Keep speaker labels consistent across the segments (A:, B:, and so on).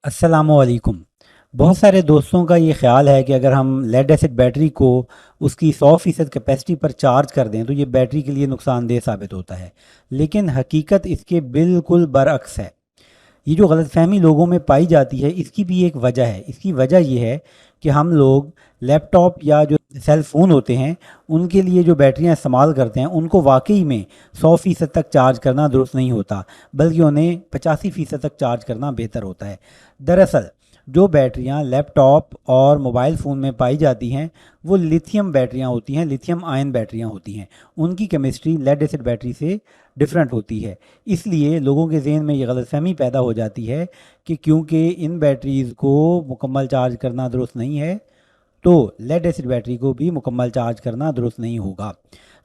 A: अस्सलामुअलैकुम। बहुत सारे दोस्तों का ये ख़्याल है कि अगर हम लेड एसिड बैटरी को उसकी 100% कैपेसिटी पर चार्ज कर दें तो ये बैटरी के लिए नुकसानदेह साबित होता है। लेकिन हकीकत इसके बिल्कुल बरअक्स है। ये जो गलतफ़हमी लोगों में पाई जाती है इसकी भी एक वजह है। इसकी वजह ये है कि हम लोग लैपटॉप या जो सेल फ़ोन होते हैं उनके लिए जो बैटरियां इस्तेमाल करते हैं उनको वाकई में 100% तक चार्ज करना दुरुस्त नहीं होता, बल्कि उन्हें 85% तक चार्ज करना बेहतर होता है। दरअसल जो बैटरियां लैपटॉप और मोबाइल फ़ोन में पाई जाती हैं वो लिथियम बैटरियां होती हैं, लिथियम आयन बैटरियां होती हैं। उनकी केमिस्ट्री लेड एसिड बैटरी से डिफरेंट होती है। इसलिए लोगों के ज़हन में ये गलतफ़हमी पैदा हो जाती है कि क्योंकि इन बैटरीज़ को मुकम्मल चार्ज करना दुरुस्त नहीं है तो लेड एसिड बैटरी को भी मुकम्मल चार्ज करना दुरुस्त नहीं होगा।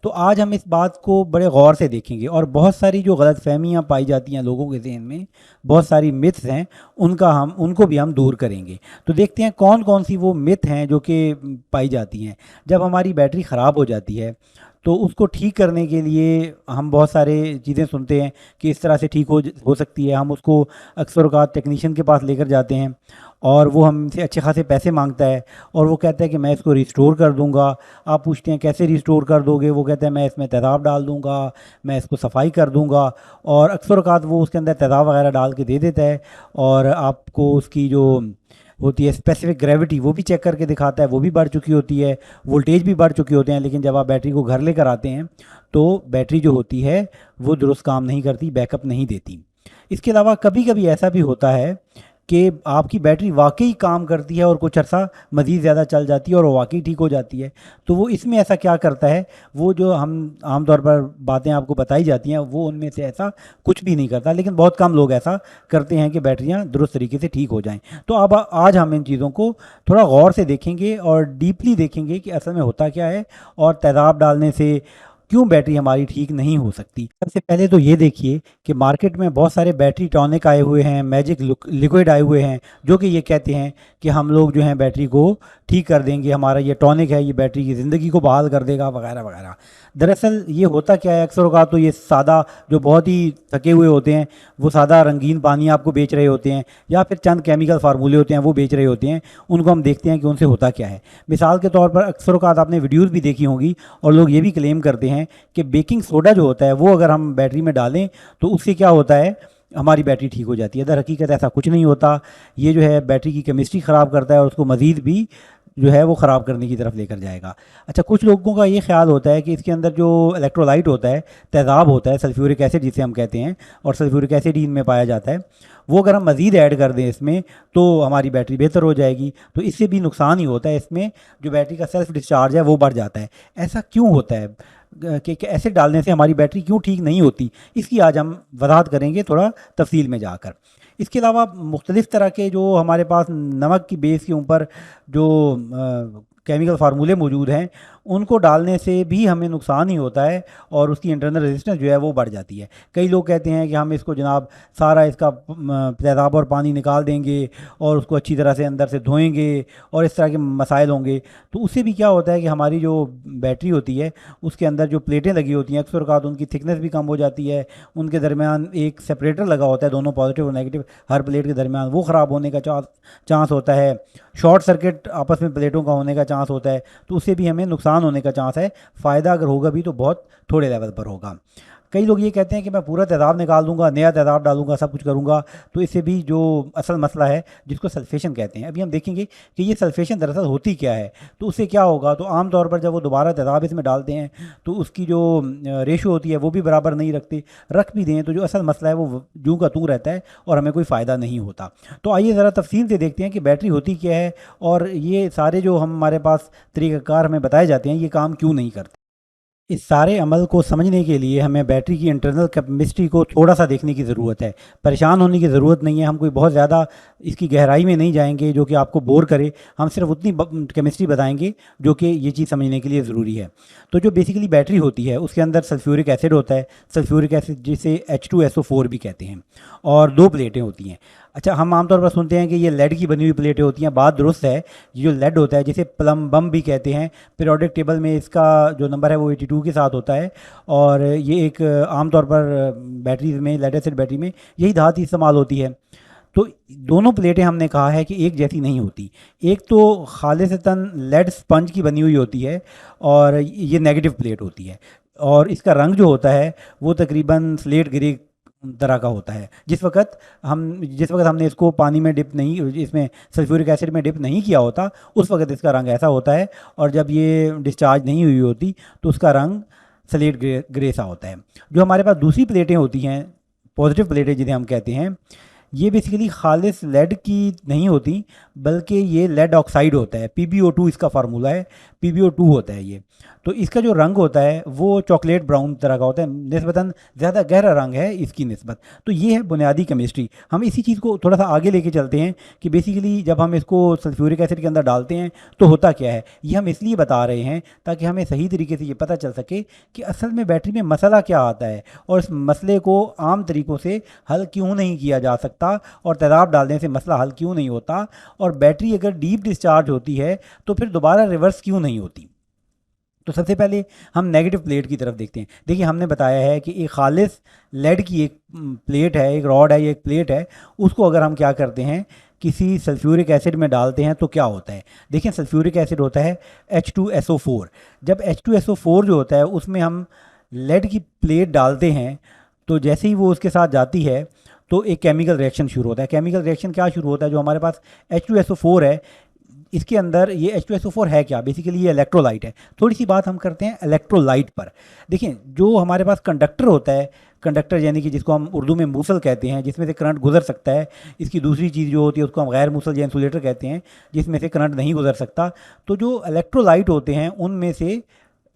A: तो आज हम इस बात को बड़े गौर से देखेंगे और बहुत सारी जो गलतफहमियां पाई जाती हैं लोगों के ज़हन में, बहुत सारी मिथ्स हैं, उनको भी हम दूर करेंगे। तो देखते हैं कौन कौन सी वो मिथ हैं जो कि पाई जाती हैं। जब हमारी बैटरी ख़राब हो जाती है तो उसको ठीक करने के लिए हम बहुत सारे चीज़ें सुनते हैं कि इस तरह से ठीक हो सकती है। हम उसको अक्सर औक़ात टेक्नीशियन के पास लेकर जाते हैं और वो हमसे अच्छे खासे पैसे मांगता है और वो कहता है कि मैं इसको रिस्टोर कर दूंगा। आप पूछते हैं कैसे रिस्टोर कर दोगे, वो कहता है मैं इसमें तेज़ाब डाल दूंगा, मैं इसको सफाई कर दूंगा। और अक्सर औक़ात वो उसके अंदर तेज़ाब वगैरह डाल के दे देता है और आपको उसकी जो होती है स्पेसिफिक ग्रेविटी वो भी चेक करके दिखाता है, वो भी बढ़ चुकी होती है, वोल्टेज भी बढ़ चुके होते हैं। लेकिन जब आप बैटरी को घर लेकर आते हैं तो बैटरी जो होती है वो दुरुस्त काम नहीं करती, बैकअप नहीं देती। इसके अलावा कभी कभी ऐसा भी होता है कि आपकी बैटरी वाकई काम करती है और कुछ अर्सा मज़ीद ज़्यादा चल जाती है और वो वाकई ठीक हो जाती है। तो वो इसमें ऐसा क्या करता है, वो जो हम आमतौर पर बातें आपको बताई जाती हैं वो उनमें से ऐसा कुछ भी नहीं करता, लेकिन बहुत कम लोग ऐसा करते हैं कि बैटरियां दुरुस्त तरीके से ठीक हो जाएं। तो अब आज हम इन चीज़ों को थोड़ा गौर से देखेंगे और डीपली देखेंगे कि असल में होता क्या है और तेज़ाब डालने से क्यों बैटरी हमारी ठीक नहीं हो सकती। सबसे पहले तो ये देखिए कि मार्केट में बहुत सारे बैटरी टॉनिक आए हुए हैं, मैजिक लिक्विड आए हुए हैं, जो कि ये कहते हैं कि हम लोग जो हैं बैटरी को ठीक कर देंगे, हमारा ये टॉनिक है ये बैटरी की ज़िंदगी को बहाल कर देगा वगैरह वगैरह। दरअसल ये होता क्या है, अक्सर औक़ात तो ये सादा जो बहुत ही थके हुए होते हैं वो सादा रंगीन पानी आपको बेच रहे होते हैं या फिर चंद केमिकल फार्मूले होते हैं वो बेच रहे होते हैं। उनको हम देखते हैं कि उनसे होता क्या है। मिसाल के तौर पर अक्सर औक़ात आपने वीडियोज़ भी देखी होंगी और लोग ये भी क्लेम करते हैं कि बेकिंग सोडा जो होता है वो अगर हम बैटरी में डालें तो उससे क्या होता है, हमारी बैटरी ठीक हो जाती है। दर हकीकत ऐसा कुछ नहीं होता। ये जो है बैटरी की केमिस्ट्री ख़राब करता है और उसको मज़ीद भी जो है वो ख़राब करने की तरफ लेकर जाएगा। अच्छा, कुछ लोगों का ये ख्याल होता है कि इसके अंदर जो इलेक्ट्रोलाइट होता है, तेज़ाब होता है, सल्फ्यूरिक एसिड जिसे हम कहते हैं, और सल्फ्यूरिक एसिड ही इनमें पाया जाता है, वो अगर हम मज़ीद ऐड कर दें इसमें तो हमारी बैटरी बेहतर हो जाएगी। तो इससे भी नुकसान ही होता है, इसमें जो बैटरी का सेल्फ डिस्चार्ज है वो बढ़ जाता है। ऐसा क्यों होता है कि एसिड डालने से हमारी बैटरी क्यों ठीक नहीं होती, इसकी आज हम वजाहत करेंगे थोड़ा तफसील में जाकर। इसके अलावा मुख्तलिफ़ तरह के जो हमारे पास नमक की बेस के ऊपर जो केमिकल फार्मूले मौजूद हैं उनको डालने से भी हमें नुकसान ही होता है और उसकी इंटरनल रेजिस्टेंस जो है वो बढ़ जाती है। कई लोग कहते हैं कि हम इसको जनाब सारा इसका तेज़ाब और पानी निकाल देंगे और उसको अच्छी तरह से अंदर से धोएंगे और इस तरह के मसाइल होंगे। तो उससे भी क्या होता है कि हमारी जो बैटरी होती है उसके अंदर जो प्लेटें लगी होती हैं अक्सर औक़ात उनकी थिकनेस भी कम हो जाती है, उनके दरमियान एक सेपरेटर लगा होता है दोनों पॉजिटिव और नेगेटिव हर प्लेट के दरमियान, वो ख़राब होने का चांस होता है। शॉर्ट सर्किट आपस में प्लेटों का होने का चांस होता है, तो उससे भी हमें नुकसान होने का चांस है। फ़ायदा अगर होगा भी तो बहुत थोड़े लेवल पर होगा। कई लोग ये कहते हैं कि मैं पूरा तेज़ाब निकाल दूंगा, नया तेज़ाब डालूंगा, सब कुछ करूंगा, तो इससे भी जो असल मसला है जिसको सल्फेशन कहते हैं, अभी हम देखेंगे कि ये सल्फेशन दरअसल होती क्या है। तो उससे क्या होगा, तो आम तौर पर जब वो दोबारा तेज़ाब इसमें डालते हैं तो उसकी जो रेशो होती है वो भी बराबर नहीं रखते, रख भी दें तो जो असल मसला है वो जूँ का तूँ रहता है और हमें कोई फ़ायदा नहीं होता। तो आइए ज़रा तफसील से देखते हैं कि बैटरी होती क्या है और ये सारे जो हमारे पास तरीक़ाकार हमें बताए जाते हैं ये काम क्यों नहीं करते। इस सारे अमल को समझने के लिए हमें बैटरी की इंटरनल केमिस्ट्री को थोड़ा सा देखने की ज़रूरत है। परेशान होने की ज़रूरत नहीं है, हम कोई बहुत ज़्यादा इसकी गहराई में नहीं जाएंगे जो कि आपको बोर करे। हम सिर्फ उतनी केमिस्ट्री बताएंगे जो कि ये चीज़ समझने के लिए ज़रूरी है। तो जो बेसिकली बैटरी होती है उसके अंदर सल्फ्यूरिक एसिड होता है, सल्फ्यूरिक एसिड जिसे H2SO4 भी कहते हैं, और दो प्लेटें होती हैं। अच्छा, हम आमतौर पर सुनते हैं कि ये लेड की बनी हुई प्लेटें होती हैं, बात दुरुस्त है। ये जो लेड होता है जिसे प्लम बम भी कहते हैं, पीरियोडिक टेबल में इसका जो नंबर है वो 82 के साथ होता है और ये एक आमतौर पर बैटरीज में, लेड एसिड बैटरी में यही धातु इस्तेमाल होती है। तो दोनों प्लेटें हमने कहा है कि एक जैसी नहीं होती। एक तो खालिसतन लेड स्पंज की बनी हुई होती है और ये नेगेटिव प्लेट होती है, और इसका रंग जो होता है वो तकरीबन स्लेट ग्रे तरह का होता है। जिस वक्त हमने इसको पानी में डिप नहीं, इसमें सल्फ्यूरिक एसिड में डिप नहीं किया होता, उस वक्त इसका रंग ऐसा होता है, और जब ये डिस्चार्ज नहीं हुई होती तो उसका रंग स्लेट ग्रे सा होता है। जो हमारे पास दूसरी प्लेटें होती हैं, पॉजिटिव प्लेटें जिन्हें हम कहते हैं, ये बेसिकली खालिस लेड की नहीं होती, बल्कि ये लेड ऑक्साइड होता है। PbO2 इसका फार्मूला है, PbO2 होता है ये। तो इसका जो रंग होता है वो चॉकलेट ब्राउन तरह का होता है, निस्बतन ज़्यादा गहरा रंग है इसकी निस्बत। तो ये है बुनियादी केमिस्ट्री। हम इसी चीज़ को थोड़ा सा आगे लेके चलते हैं कि बेसिकली जब हम इसको सल्फ्यूरिक एसिड के अंदर डालते हैं तो होता क्या है। ये हम इसलिए बता रहे हैं ताकि हमें सही तरीके से ये पता चल सके कि असल में बैटरी में मसला क्या आता है, और इस मसले को आम तरीक़ों से हल क्यों नहीं किया जा सकता, और तेज़ाब डालने से मसला हल क्यों नहीं होता, और बैटरी अगर डीप डिस्चार्ज होती है तो फिर दोबारा रिवर्स क्यों नहीं होती। तो सबसे पहले हम नेगेटिव प्लेट की तरफ देखते हैं। देखिए, हमने बताया है कि एक खालिस लेड की एक प्लेट है, एक रॉड है, एक प्लेट है, उसको अगर हम क्या करते हैं, किसी सल्फ्यूरिक एसिड में डालते हैं तो क्या होता है। देखिए, सल्फ्यूरिक एसिड होता है H2SO4। जब H2SO4 जो होता है उसमें हम लेड की प्लेट डालते हैं तो जैसे ही वो उसके साथ जाती है तो एक केमिकल रिएक्शन शुरू होता है। केमिकल रिएक्शन क्या शुरू होता है, जो हमारे पास H2SO4 है, इसके अंदर ये H2SO4 है क्या, बेसिकली ये इलेक्ट्रोलाइट है। थोड़ी सी बात हम करते हैं इलेक्ट्रोलाइट पर। देखिए, जो हमारे पास कंडक्टर होता है, कंडक्टर यानी कि जिसको हम उर्दू में मूसल कहते हैं, जिसमें से करंट गुजर सकता है। इसकी दूसरी चीज़ जो होती है उसको हम गैर मूसल या इंसुलेटर कहते हैं, जिसमें से करंट नहीं गुजर सकता। तो जो इलेक्ट्रोलाइट होते हैं उनमें से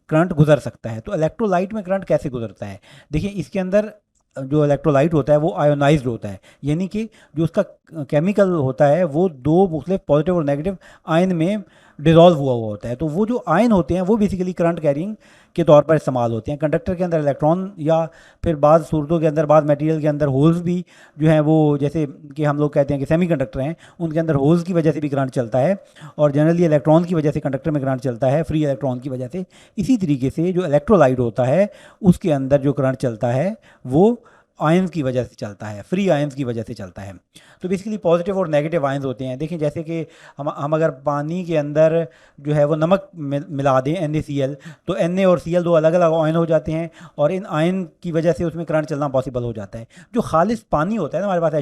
A: करंट गुजर सकता है। तो इलेक्ट्रोलाइट में करंट कैसे गुजरता है, देखिए, इसके अंदर जो इलेक्ट्रोलाइट होता है वो आयोनाइज्ड होता है, यानी कि जो उसका केमिकल होता है वो दो मुख्तलिफ पॉजिटिव और नेगेटिव आयन में डिज़ोल्व हुआ हुआ होता है। तो वो जो आयन होते हैं वो बेसिकली करंट कैरिंग के तौर पर इस्तेमाल होते हैं। कंडक्टर के अंदर इलेक्ट्रॉन, या फिर बाद सूरतों के अंदर, बाद मटेरियल के अंदर होल्स भी जो हैं, वो जैसे कि हम लोग कहते हैं कि सेमी कंडक्टर हैं, उनके अंदर होल्स की वजह से भी करंट चलता है, और जनरली इलेक्ट्रॉन की वजह से कंडक्टर में करंट चलता है, फ्री इलेक्ट्रॉन की वजह से। इसी तरीके से जो इलेक्ट्रोलाइट होता है उसके अंदर जो करंट चलता है वो आयंस की वजह से चलता है, फ्री आयंस की वजह से चलता है। तो बेसिकली पॉजिटिव और नेगेटिव आयंस होते हैं। देखिए, जैसे कि हम अगर पानी के अंदर जो है वो नमक मिला दें NaCl, तो Na और Cl दो अलग अलग आयन हो जाते हैं, और इन आयन की वजह से उसमें करंट चलना पॉसिबल हो जाता है। जो खालिस पानी होता है ना हमारे पास,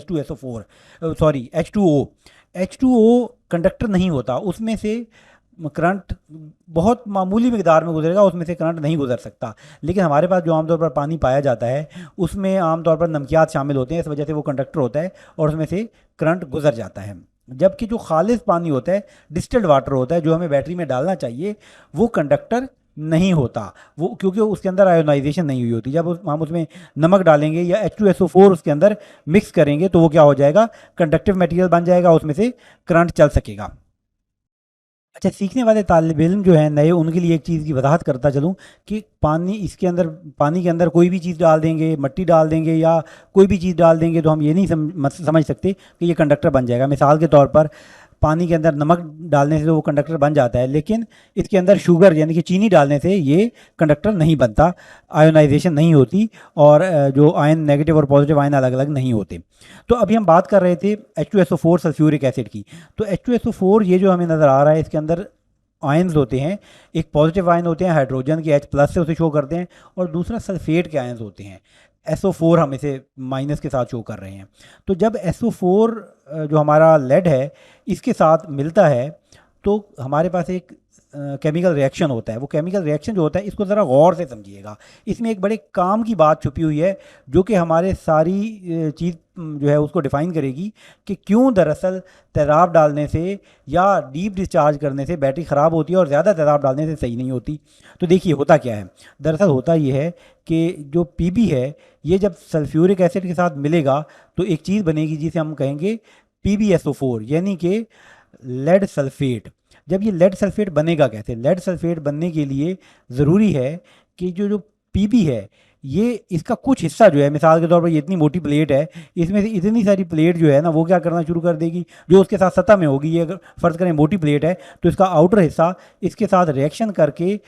A: H2O कंडक्टर नहीं होता, उसमें से करंट बहुत मामूली मिकदार में गुजरेगा, उसमें से करंट नहीं गुजर सकता। लेकिन हमारे पास जो आमतौर पर पानी पाया जाता है उसमें आमतौर पर नमकियात शामिल होते हैं, इस वजह से वो कंडक्टर होता है और उसमें से करंट गुजर जाता है। जबकि जो खालिस पानी होता है, डिस्टिल्ड वाटर होता है, जो हमें बैटरी में डालना चाहिए, वो कंडक्टर नहीं होता, वो क्योंकि उसके अंदर आयोनाइजेशन नहीं हुई होती। जब हम उसमें नमक डालेंगे या H2SO4 उसके अंदर मिक्स करेंगे तो वो क्या हो जाएगा, कंडक्टिव मटेरियल बन जाएगा, उसमें से करंट चल सकेगा। अच्छा, सीखने वाले तालिब इल्म जो हैं नए, उनके लिए एक चीज़ की वजाहत करता चलूँ कि पानी के अंदर कोई भी चीज़ डाल देंगे, मिट्टी डाल देंगे या कोई भी चीज़ डाल देंगे तो हम ये नहीं समझ सकते कि ये कंडक्टर बन जाएगा। मिसाल के तौर पर पानी के अंदर नमक डालने से तो वो कंडक्टर बन जाता है, लेकिन इसके अंदर शुगर यानी कि चीनी डालने से ये कंडक्टर नहीं बनता, आयोनाइजेशन नहीं होती, और जो आयन नेगेटिव और पॉजिटिव आयन अलग अलग नहीं होते। तो अभी हम बात कर रहे थे H2SO4 सल्फ्यूरिक एसिड की। तो H2SO4 ये जो हमें नज़र आ रहा है, इसके अंदर आयन्स होते हैं। एक पॉजिटिव आयन होते हैं हाइड्रोजन के, H+ से उसे शो करते हैं, और दूसरा सल्फेट के आयन्स होते हैं, SO4 हम इसे माइनस के साथ शो कर रहे हैं। तो जब SO4 जो हमारा लेड है इसके साथ मिलता है तो हमारे पास एक केमिकल रिएक्शन होता है। वो केमिकल रिएक्शन जो होता है, इसको ज़रा गौर से समझिएगा, इसमें एक बड़े काम की बात छुपी हुई है जो कि हमारे सारी चीज़ जो है उसको डिफ़ाइन करेगी कि क्यों दरअसल तेज़ाब डालने से या डीप डिस्चार्ज करने से बैटरी ख़राब होती है और ज़्यादा तेज़ाब डालने से सही नहीं होती। तो देखिए, होता क्या है, दरअसल होता ये है कि जो Pb है, ये जब सल्फ्यूरिक एसिड के साथ मिलेगा तो एक चीज़ बनेगी जिसे हम कहेंगे PbSO4, यानी कि लेड सल्फेट। जब ये लेड सल्फेट बनेगा कैसे, लेड सल्फेट बनने के लिए ज़रूरी है कि जो Pb है, ये इसका कुछ हिस्सा जो है, मिसाल के तौर पर ये इतनी मोटी प्लेट है, इसमें से इतनी सारी प्लेट जो है ना वो क्या करना शुरू कर देगी, जो उसके साथ सतह में होगी। ये अगर फ़र्ज़ करें मोटी प्लेट है तो इसका आउटर हिस्सा इसके साथ रिएक्शन करके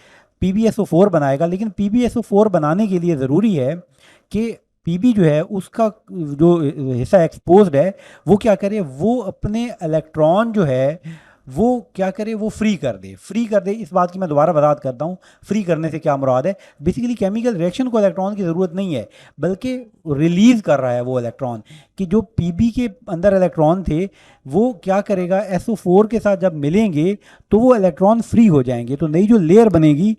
A: PbSO4 बनाएगा। लेकिन PbSO4 बनाने के लिए ज़रूरी है कि पीबी जो है उसका जो हिस्सा एक्सपोज्ड है वो क्या करे, वो अपने इलेक्ट्रॉन जो है वो क्या करे, वो फ्री कर दे। इस बात की मैं दोबारा वजाहत करता हूँ, फ्री करने से क्या मुराद है। बेसिकली केमिकल रिएक्शन को इलेक्ट्रॉन की ज़रूरत नहीं है, बल्कि रिलीज़ कर रहा है वो इलेक्ट्रॉन, कि जो पीबी के अंदर इलेक्ट्रॉन थे वो क्या करेगा, SO4 के साथ जब मिलेंगे तो वो इलेक्ट्रॉन फ्री हो जाएंगे। तो नई जो लेयर बनेगी,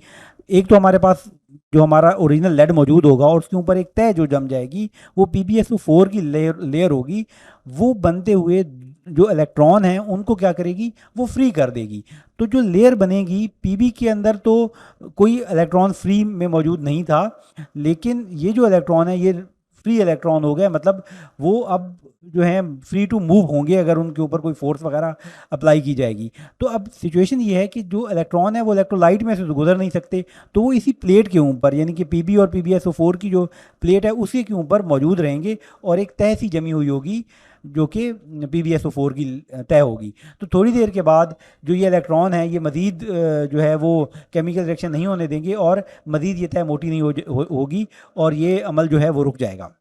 A: एक तो हमारे पास जो हमारा ओरिजिनल लेड मौजूद होगा और उसके ऊपर एक तय जो जम जाएगी, वो PbSO4 की लेयर होगी। वो बनते हुए जो इलेक्ट्रॉन हैं उनको क्या करेगी, वो फ्री कर देगी। तो जो लेयर बनेगी पीबी के अंदर, तो कोई इलेक्ट्रॉन फ्री में मौजूद नहीं था, लेकिन ये जो इलेक्ट्रॉन है ये फ्री इलेक्ट्रॉन हो गए, मतलब वो अब जो है फ्री टू मूव होंगे अगर उनके ऊपर कोई फोर्स वगैरह अप्लाई की जाएगी। तो अब सिचुएशन ये है कि जो इलेक्ट्रॉन है वो इलेक्ट्रोलाइट में से तो गुजर नहीं सकते, तो वो इसी प्लेट के ऊपर, यानी कि पीबी और PbSO4 की जो प्लेट है उसी के ऊपर मौजूद रहेंगे, और एक तह सी जमी हुई होगी जो कि PbSO4 की तय होगी। तो थोड़ी देर के बाद जो ये इलेक्ट्रॉन है ये मज़ीद जो है वो केमिकल रिएक्शन नहीं होने देंगे, और मज़ीद ये तय मोटी नहीं होगी, और ये अमल जो है वो रुक जाएगा।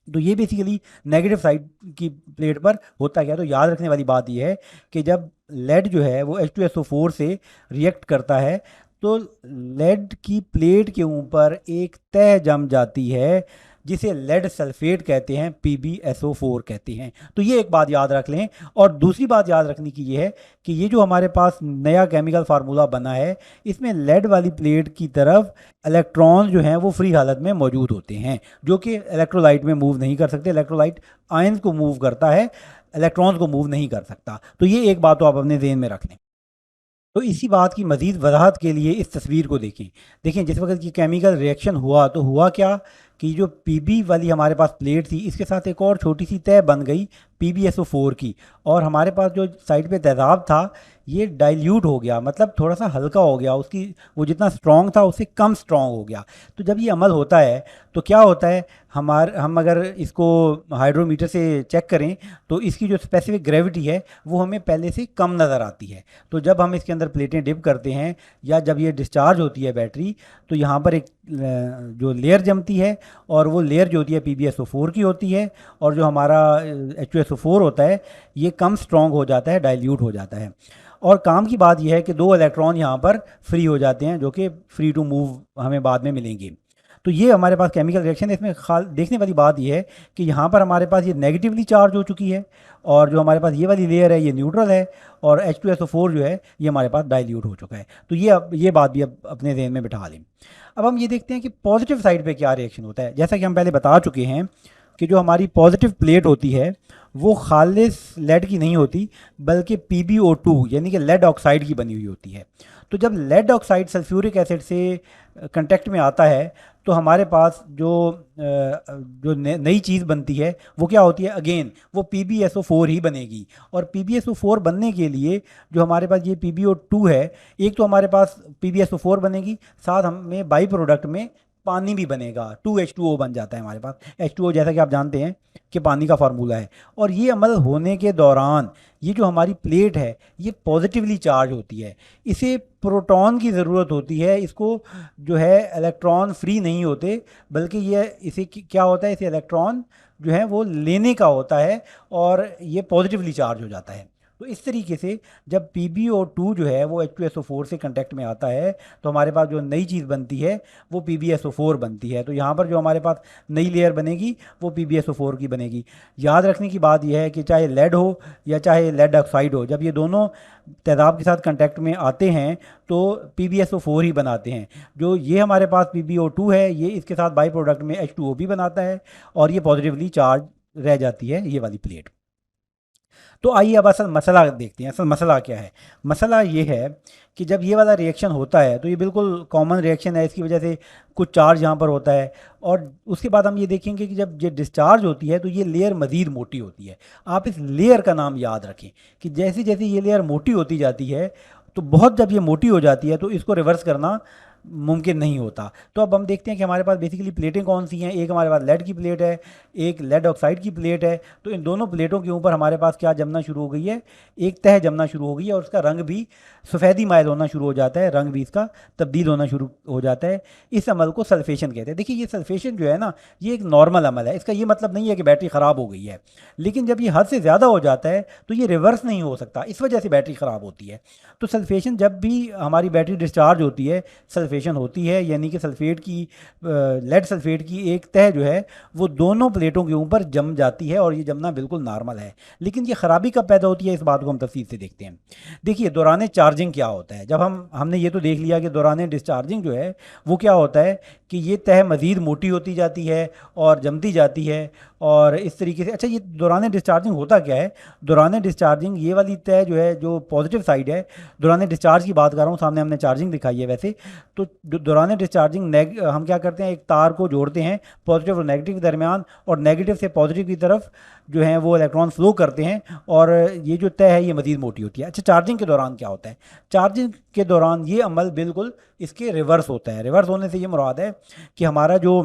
A: तो ये बेसिकली नेगेटिव साइड की प्लेट पर होता क्या। तो याद रखने वाली बात ये है कि जब लेड जो है वो H2SO4 से रिएक्ट करता है, तो लेड की प्लेट के ऊपर एक तह जम जाती है जिसे लेड सल्फेट कहते हैं, PbSO4 कहते हैं। तो ये एक बात याद रख लें। और दूसरी बात याद रखने की ये है कि ये जो हमारे पास नया केमिकल फार्मूला बना है, इसमें लेड वाली प्लेट की तरफ इलेक्ट्रॉन जो हैं वो फ्री हालत में मौजूद होते हैं, जो कि इलेक्ट्रोलाइट में मूव नहीं कर सकते। इलेक्ट्रोलाइट आयंस को मूव करता है, इलेक्ट्रॉन्स को मूव नहीं कर सकता। तो ये एक बात तो आप अपने ज़हन में रख लें। तो इसी बात की मज़ीद वजाहत के लिए इस तस्वीर को देखें। देखें, जिस वक्त ये केमिकल रिएक्शन हुआ तो हुआ क्या कि जो पीबी वाली हमारे पास प्लेट थी, इसके साथ एक और छोटी सी तह बन गई PbSO4 की, और हमारे पास जो साइड पे तेज़ाब था ये डाइल्यूट हो गया, मतलब थोड़ा सा हल्का हो गया, उसकी वो जितना स्ट्रॉन्ग था उससे कम स्ट्रॉन्ग हो गया। तो जब ये अमल होता है तो क्या होता है, हम अगर इसको हाइड्रोमीटर से चेक करें तो इसकी जो स्पेसिफिक ग्रेविटी है वो हमें पहले से कम नज़र आती है। तो जब हम इसके अंदर प्लेटें डिप करते हैं या जब ये डिस्चार्ज होती है बैटरी, तो यहाँ पर एक जो लेयर जमती है, और वो लेयर जो होती है PbSO4 की होती है, और जो हमारा H2SO4 होता है ये कम स्ट्रॉन्ग हो जाता है, डाइल्यूट हो जाता है। और काम की बात यह है कि दो इलेक्ट्रॉन यहाँ पर फ्री हो जाते हैं, जो कि फ्री टू मूव हमें बाद में मिलेंगे। तो ये हमारे पास केमिकल रिएक्शन है। इसमें खाल देखने वाली बात यह है कि यहाँ पर हमारे पास ये नेगेटिवली चार्ज हो चुकी है, और जो हमारे पास ये वाली लेयर है ये न्यूट्रल है, और H2SO4 जो है ये हमारे पास डाइल्यूट हो चुका है। तो ये अब ये बात भी अब अपने जहन में बिठा लें। अब हम ये देखते हैं कि पॉजिटिव साइड पे क्या रिएक्शन होता है। जैसा कि हम पहले बता चुके हैं कि जो हमारी पॉजिटिव प्लेट होती है वो खालिस लेड की नहीं होती, बल्कि PbO2 यानी कि लेड ऑक्साइड की बनी हुई होती है। तो जब लेड ऑक्साइड सल्फ्यूरिक एसिड से कांटेक्ट में आता है तो हमारे पास जो नई चीज़ बनती है वो क्या होती है, अगेन वो PbSO4 ही बनेगी। और PbSO4 बनने के लिए जो हमारे पास ये PbO2 है, एक तो हमारे पास PbSO4 बनेगी, साथ हमें बाई प्रोडक्ट में पानी भी बनेगा, 2H2O बन जाता है हमारे पास। H2O जैसा कि आप जानते हैं कि पानी का फार्मूला है। और ये अमल होने के दौरान ये जो हमारी प्लेट है ये पॉजिटिवली चार्ज होती है, इसे प्रोटॉन की ज़रूरत होती है, इसको जो है इलेक्ट्रॉन फ्री नहीं होते, बल्कि ये इसे क्या होता है, इसे इलेक्ट्रॉन जो है वो लेने का होता है, और ये पॉजिटिवली चार्ज हो जाता है। तो इस तरीके से जब PbO2 जो है वो H2SO4 से कांटेक्ट में आता है तो हमारे पास जो नई चीज़ बनती है वो PbSO4 बनती है। तो यहाँ पर जो हमारे पास नई लेयर बनेगी वो PbSO4 की बनेगी। याद रखने की बात यह है कि चाहे लेड हो या चाहे लेड ऑक्साइड हो, जब ये दोनों तेज़ाब के साथ कांटेक्ट में आते हैं तो PbSO4 ही बनाते हैं। जो ये हमारे पास PbO2 है ये इसके साथ बाई प्रोडक्ट में H2O भी बनाता है, और ये पॉजिटिवली चार्ज रह जाती है ये वाली प्लेट। तो आइए अब असल मसला देखते हैं। असल मसला क्या है। मसला ये है कि जब ये वाला रिएक्शन होता है तो ये बिल्कुल कॉमन रिएक्शन है, इसकी वजह से कुछ चार्ज यहाँ पर होता है, और उसके बाद हम ये देखेंगे कि जब ये डिस्चार्ज होती है तो ये लेयर मज़ीद मोटी होती है। आप इस लेयर का नाम याद रखें कि जैसे जैसे ये लेयर मोटी होती जाती है, तो बहुत जब ये मोटी हो जाती है तो इसको रिवर्स करना मुमकिन नहीं होता। तो अब हम देखते हैं कि हमारे पास बेसिकली प्लेटें कौन सी हैं। एक हमारे पास लेड की प्लेट है, एक लेड ऑक्साइड की प्लेट है। तो इन दोनों प्लेटों के ऊपर हमारे पास क्या जमना शुरू हो गई है, एक तह जमना शुरू हो गई है और उसका रंग भी सफ़ेदी माइल होना शुरू हो जाता है, रंग भी इसका तब्दील होना शुरू हो जाता है। इस अमल को सल्फेशन कहते हैं। देखिए ये सल्फेशन जो है ना, ये एक नॉर्मल अमल है। इसका ये मतलब नहीं है कि बैटरी ख़राब हो गई है, लेकिन जब ये हद से ज़्यादा हो जाता है तो ये रिवर्स नहीं हो सकता, इस वजह से बैटरी ख़राब होती है। तो सल्फेशन, जब भी हमारी बैटरी डिस्चार्ज होती है सल्फेशन होती है, यानी कि सल्फेट की लेड सल्फेट की एक तह जो है वो दोनों प्लेटों के ऊपर जम जाती है और ये जमना बिल्कुल नॉर्मल है। लेकिन ये ख़राबी कब पैदा होती है, इस बात को हम तफसील से देखते हैं। देखिए दौरान चार्जिंग क्या होता है। जब हमने ये तो देख लिया कि दौरान डिस्चार्जिंग जो है वो क्या होता है कि ये तह मज़ीद मोटी होती जाती है और जमती जाती है और इस तरीके से। अच्छा, ये दौरान डिस्चार्जिंग होता क्या है? दौरान डिस्चार्जिंग ये वाली तह जो है, जो पॉजिटिव साइड है, दौरान डिस्चार्ज की बात कर रहा हूँ, सामने हमने चार्जिंग दिखाई है वैसे। तो दौरान डिस्चार्जिंग हम क्या करते हैं, एक तार को जोड़ते हैं पॉजिटिव और नेगेटिव के दरमियान, और नेगेटिव से पॉजिटिव की तरफ जो है वो इलेक्ट्रॉन फ्लो करते हैं और ये जो तह है ये मज़ीद मोटी होती है। अच्छा, चार्जिंग के दौरान क्या होता है? चार्जिंग के दौरान ये अमल बिल्कुल इसके रिवर्स होता है। रिवर्स होने से ये मुराद है कि हमारा जो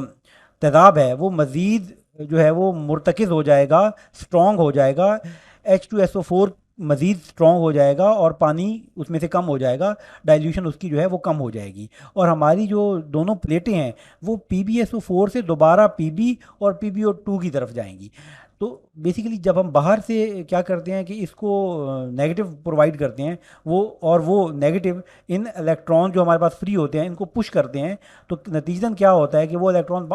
A: तेज़ाब है वो मज़ीद जो है वो मुर्तकिज़ हो जाएगा, स्ट्रॉन्ग हो जाएगा। H2SO4 मज़ीद स्ट्रॉन्ग हो जाएगा और पानी उसमें से कम हो जाएगा, डाइल्यूशन उसकी जो है वो कम हो जाएगी और हमारी जो दोनों प्लेटें हैं वो PbSO4 से दोबारा Pb और PbO2 की तरफ जाएंगी। तो बेसिकली जब हम बाहर से क्या करते हैं कि इसको नेगेटिव प्रोवाइड करते हैं, वो नेगेटिव इन इलेक्ट्रॉन जो हमारे पास फ्री होते हैं इनको पुश करते हैं, तो नतीजतन क्या होता है कि वो इलेक्ट्रॉन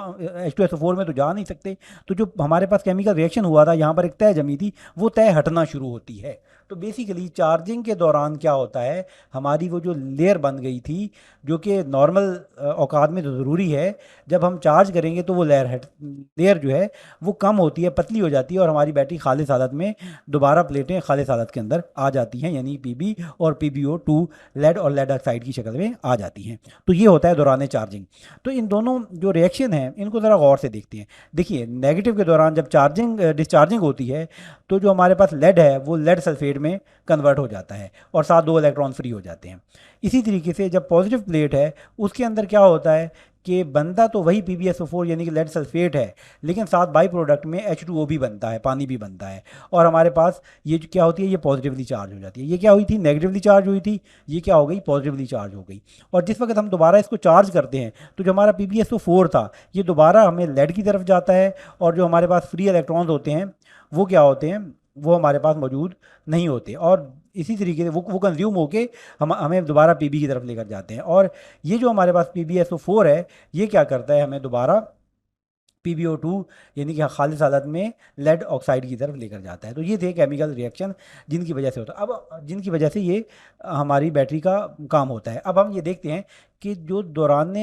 A: H2SO4 में तो जा नहीं सकते। तो जो हमारे पास केमिकल रिएक्शन हुआ था, यहाँ पर एक तह जमी थी, वो तह हटना शुरू होती है। तो बेसिकली चार्जिंग के दौरान क्या होता है, हमारी वो जो लेयर बन गई थी, जो कि नॉर्मल औकात में तो ज़रूरी है, जब हम चार्ज करेंगे तो वो लेयर जो है वो कम होती है, पतली हो जाती है और हमारी बैटरी खालिस हालत में दोबारा प्लेटें खालिस हालत के अंदर आ जाती हैं, यानी पीबी और PbO2 लेड और लेड ऑक्साइड की शक्ल में आ जाती हैं। तो ये होता है दौरान चार्जिंग। तो इन दोनों जो रिएक्शन हैं इनको ज़रा गौर से देखते हैं। देखिए नेगेटिव के दौरान जब डिस्चार्जिंग होती है तो जो हमारे पास लेड है वो लेड सल्फेट में कन्वर्ट हो जाता है और साथ दो इलेक्ट्रॉन फ्री हो जाते हैं। इसी तरीके से जब पॉजिटिव प्लेट है उसके अंदर क्या होता है कि बनता तो वही PbSO4 यानी कि लेड सल्फेट है, लेकिन साथ बाई प्रोडक्ट में H2O भी बनता है, पानी भी बनता है और हमारे पास ये जो क्या होती है, ये पॉजिटिवली चार्ज हो जाती है। ये क्या हुई थी, नेगेटिवली चार्ज हुई थी, ये क्या हो गई, पॉजिटिवली चार्ज हो गई। और जिस वक्त हम दोबारा इसको चार्ज करते हैं तो जो हमारा PbSO4 था ये दोबारा हमें लेड की तरफ जाता है और जो हमारे पास फ्री इलेक्ट्रॉन्स होते हैं वो क्या होते हैं, वो हमारे पास मौजूद नहीं होते और इसी तरीके से वो कंज्यूम होके हमें दोबारा पीबी की तरफ लेकर जाते हैं। और ये जो हमारे पास PbSO4 है ये क्या करता है, हमें दोबारा PbO2 यानी कि खालिस हालत में लेड ऑक्साइड की तरफ लेकर जाता है। तो ये थे केमिकल रिएक्शन जिनकी वजह से होता है, अब जिनकी वजह से ये हमारी बैटरी का काम होता है। अब हम ये देखते हैं कि जो दौरान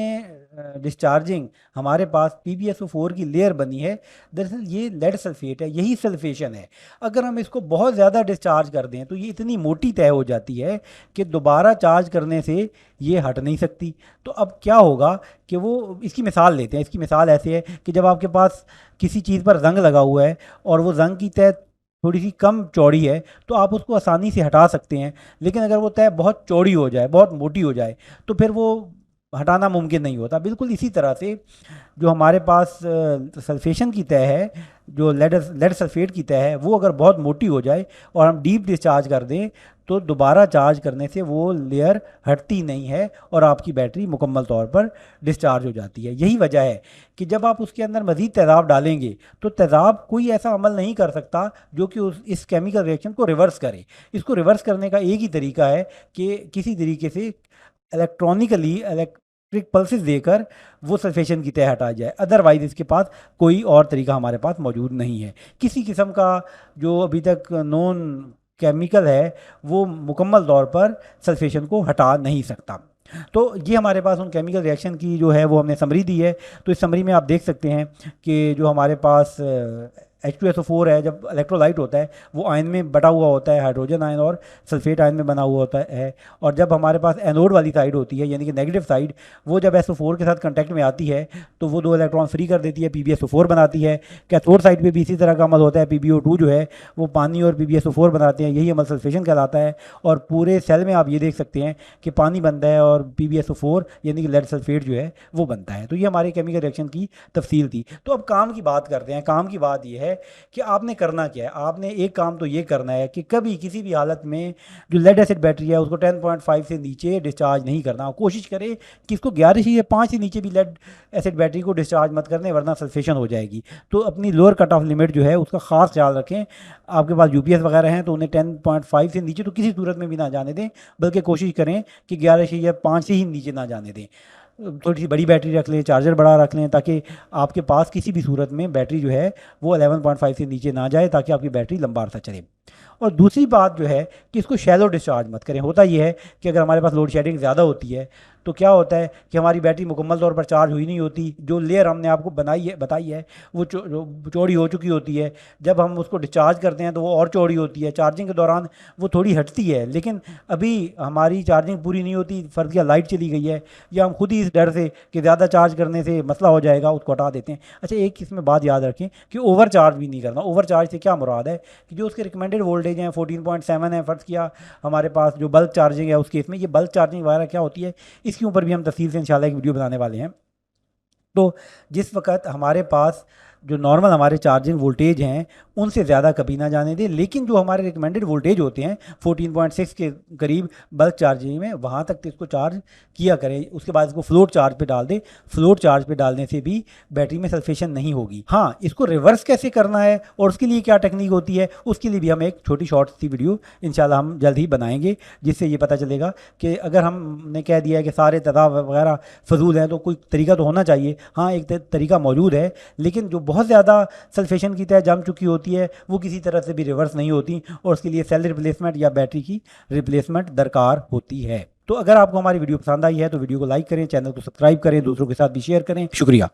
A: डिस्चार्जिंग हमारे पास PbSO4 की लेयर बनी है, दरअसल ये लेड सल्फेट है, यही सल्फेशन है। अगर हम इसको बहुत ज़्यादा डिस्चार्ज कर दें तो ये इतनी मोटी तय हो जाती है कि दोबारा चार्ज करने से ये हट नहीं सकती। तो अब क्या होगा कि वो, इसकी मिसाल लेते हैं। इसकी मिसाल ऐसे है कि जब आपके पास किसी चीज़ पर जंग लगा हुआ है और वो जंग की तय थोड़ी सी कम चौड़ी है तो आप उसको आसानी से हटा सकते हैं, लेकिन अगर वो तय बहुत चौड़ी हो जाए, बहुत मोटी हो जाए, तो फिर वो हटाना मुमकिन नहीं होता। बिल्कुल इसी तरह से जो हमारे पास सल्फेशन की तय है, जो लेड सल्फेट की तय है, वो अगर बहुत मोटी हो जाए और हम डीप डिस्चार्ज कर दें तो दोबारा चार्ज करने से वो लेयर हटती नहीं है और आपकी बैटरी मुकम्मल तौर पर डिस्चार्ज हो जाती है। यही वजह है कि जब आप उसके अंदर मज़ीद तेज़ाब डालेंगे तो तेज़ाब कोई ऐसा अमल नहीं कर सकता जो कि इस केमिकल रिएक्शन को रिवर्स करे। इसको रिवर्स करने का एक ही तरीका है कि किसी तरीके से इलेक्ट्रिक पल्सेस देकर वो सल्फेशन की तय हटा जाए, अदरवाइज़ इसके पास कोई और तरीका हमारे पास मौजूद नहीं है। किसी किस्म का जो अभी तक नॉन केमिकल है वो मुकम्मल तौर पर सल्फेशन को हटा नहीं सकता। तो ये हमारे पास उन केमिकल रिएक्शन की जो है वो हमने समरी दी है। तो इस समरी में आप देख सकते हैं कि जो हमारे पास H2SO4 है, जब इलेक्ट्रोलाइट होता है वो आयन में बटा हुआ होता है, हाइड्रोजन आयन और सल्फेट आयन में बना हुआ होता है। और जब हमारे पास एनोड वाली साइड होती है यानी कि नेगेटिव साइड, वो जब SO4 के साथ कांटेक्ट में आती है तो वो 2 इलेक्ट्रॉन फ्री कर देती है, PbSO4 बनाती है। कैथोड साइड पे भी इसी तरह का अमल होता है, PbO2 जो है वो पानी और PbSO4 बनाते हैं, यही अमल सल्फेशन कहलाता है। और पूरे सेल में आप ये देख सकते हैं कि पानी बनता है और PbSO4 यानी कि लेड सल्फेट जो है वो बनता है। तो ये हमारे केमिकल रिएक्शन की तफसील थी। तो अब काम की बात करते हैं। काम की बात ये है कि आपने करना क्या है। आपने एक काम तो ये करना है कि कभी किसी भी हालत में जो लेड एसिड बैटरी है उसको 10.5 से नीचे डिस्चार्ज नहीं करना। कोशिश करें कि इसको 11.5 से नीचे भी लेड एसिड बैटरी को डिस्चार्ज मत करने, वरना सल्फेशन हो जाएगी। तो अपनी लोअर कट ऑफ लिमिट जो है उसका खास ख्याल रखें। आपके पास UPS वगैरह हैं तो उन्हें 10.5 से नीचे तो किसी सूरत में भी ना जाने दें, बल्कि कोशिश करें कि 11.5 से ही नीचे ना जाने दें। थोड़ी सी बड़ी बैटरी रख लें, चार्जर बड़ा रख लें, ताकि आपके पास किसी भी सूरत में बैटरी जो है वो 11.5 से नीचे ना जाए, ताकि आपकी बैटरी लंबा अरसा चले। और दूसरी बात जो है कि इसको शैलो डिस्चार्ज मत करें। होता ये है कि अगर हमारे पास लोड शेडिंग ज़्यादा होती है तो क्या होता है कि हमारी बैटरी मुकम्मल तौर पर चार्ज हुई नहीं होती। जो लेयर हमने आपको बताई है वो चौड़ी हो चुकी होती है। जब हम उसको डिस्चार्ज करते हैं तो वो और चौड़ी होती है। चार्जिंग के दौरान वो थोड़ी हटती है, लेकिन अभी हमारी चार्जिंग पूरी नहीं होती, फ़र्ज़ या लाइट चली गई है, या हम खुद ही इस डर से कि ज़्यादा चार्ज करने से मसला हो जाएगा उसको हटा देते हैं। अच्छा, एक इसमें बात याद रखें कि ओवर चार्ज भी नहीं करना। ओवर चार्ज से क्या मुराद है कि जो उसके रिकमेंडेड वोल्टेज हैं 14.7 है, फ़र्ज़ किया हमारे पास जो बल्क चार्जिंग है उस केस में, ये बल्क चार्जिंग वगैरह क्या होती है इसके ऊपर भी हम तफसील से इंशाल्लाह एक वीडियो बनाने वाले हैं। तो जिस वक्त हमारे पास जो नॉर्मल हमारे चार्जिंग वोल्टेज हैं उनसे ज़्यादा कभी ना जाने दें, लेकिन जो हमारे रिकमेंडेड वोल्टेज होते हैं 14.6 के करीब बल्क चार्जिंग में, वहाँ तक तो इसको चार्ज किया करें। उसके बाद इसको फ्लोट चार्ज पे डाल दें। फ्लोट चार्ज पे डालने से भी बैटरी में सल्फेशन नहीं होगी। हाँ, इसको रिवर्स कैसे करना है और उसके लिए क्या टेक्निक होती है, उसके लिए भी हम एक छोटी शॉर्ट सी वीडियो इंशाल्लाह हम जल्द ही बनाएंगे, जिससे ये पता चलेगा कि अगर हमने कह दिया है कि सारे तेज़ाब वगैरह फजूल हैं तो कोई तरीका तो होना चाहिए। हाँ, एक तरीका मौजूद है, लेकिन जो बहुत ज़्यादा सल्फेशन की तह जम चुकी होती है वो किसी तरह से भी रिवर्स नहीं होती, और उसके लिए सेल रिप्लेसमेंट या बैटरी की रिप्लेसमेंट दरकार होती है। तो अगर आपको हमारी वीडियो पसंद आई है तो वीडियो को लाइक करें, चैनल को सब्सक्राइब करें, दूसरों के साथ भी शेयर करें। शुक्रिया।